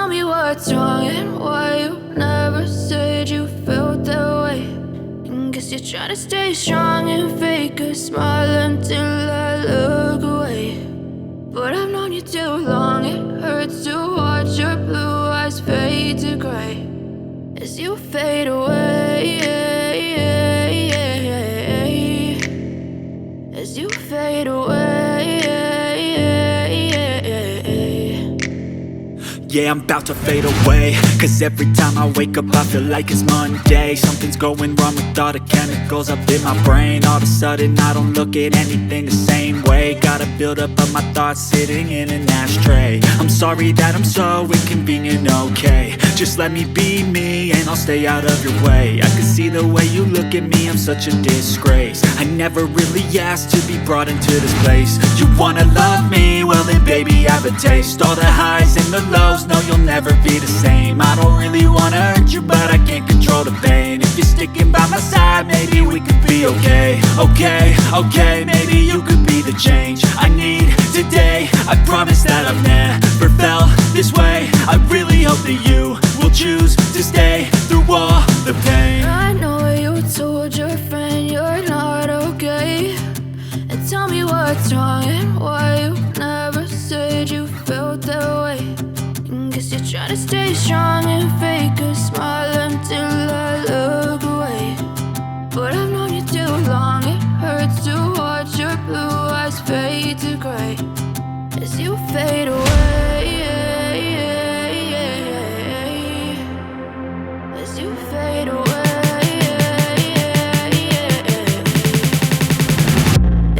tell me what's wrong and why you never said you felt that way. And guess you're trying to stay strong and fake a smile until I look away. But I've known you too long, it hurts to watch your blue eyes fade to gray as you fade away, as you fade away. Yeah, I'm about to fade away, cause every time I wake up I feel like it's Monday. Something's going wrong with all the chemicals up in my brain. All of a sudden I don't look at anything the same way. Got a buildup of my thoughts sitting in an ashtray. I'm sorry that I'm so inconvenient, okay. Just let me be me and I'll stay out of your way. I can see the way you look at me, I'm such a disgrace. I never really asked to be brought into this place. You wanna love me? Well then baby I have a taste. All the highs and the lows, no, you'll never be the same. I don't really wanna hurt you, but I can't control the pain. If you're sticking by my side, maybe we could be okay. Okay, maybe you could be the change I need today. I promise that I've never felt this way. I really hope that you will choose to stay through all the pain. I know you told your friend you're not okay, and tell me what's wrong and why you never said you felt that way. Guess you're trying to stay strong and fake a smile until I look away. But I've known you too long, it hurts to watch your blue eyes fade to gray as you fade away, as you fade away,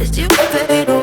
as you fade away.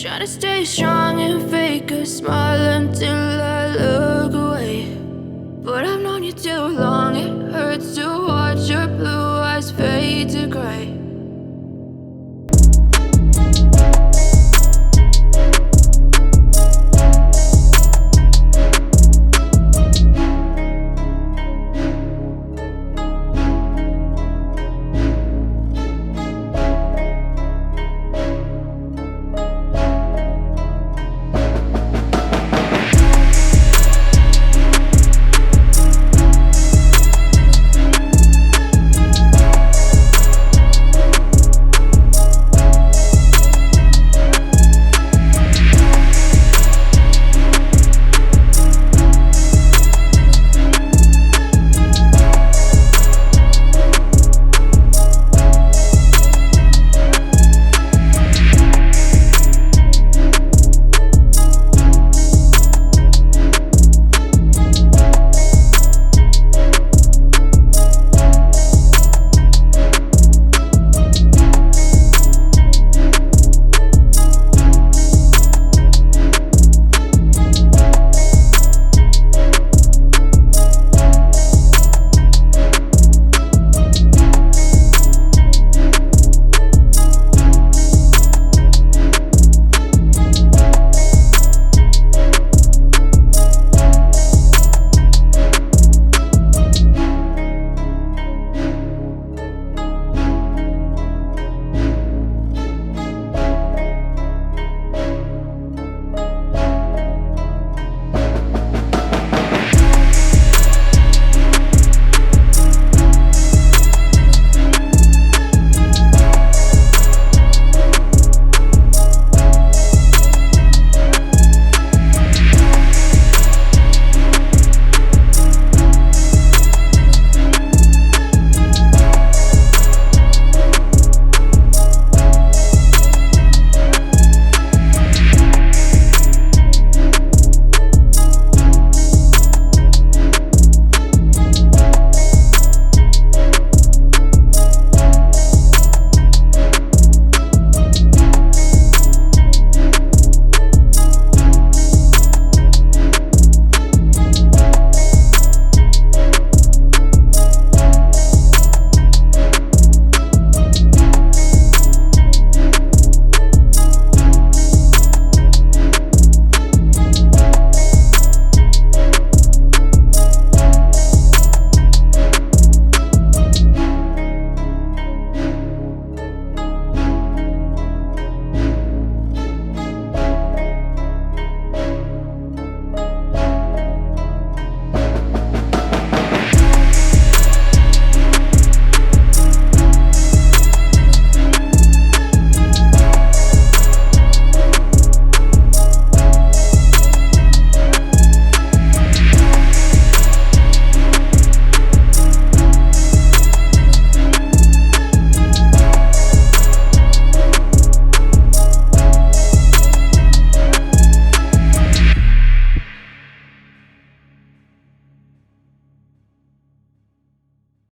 Trying to stay strong and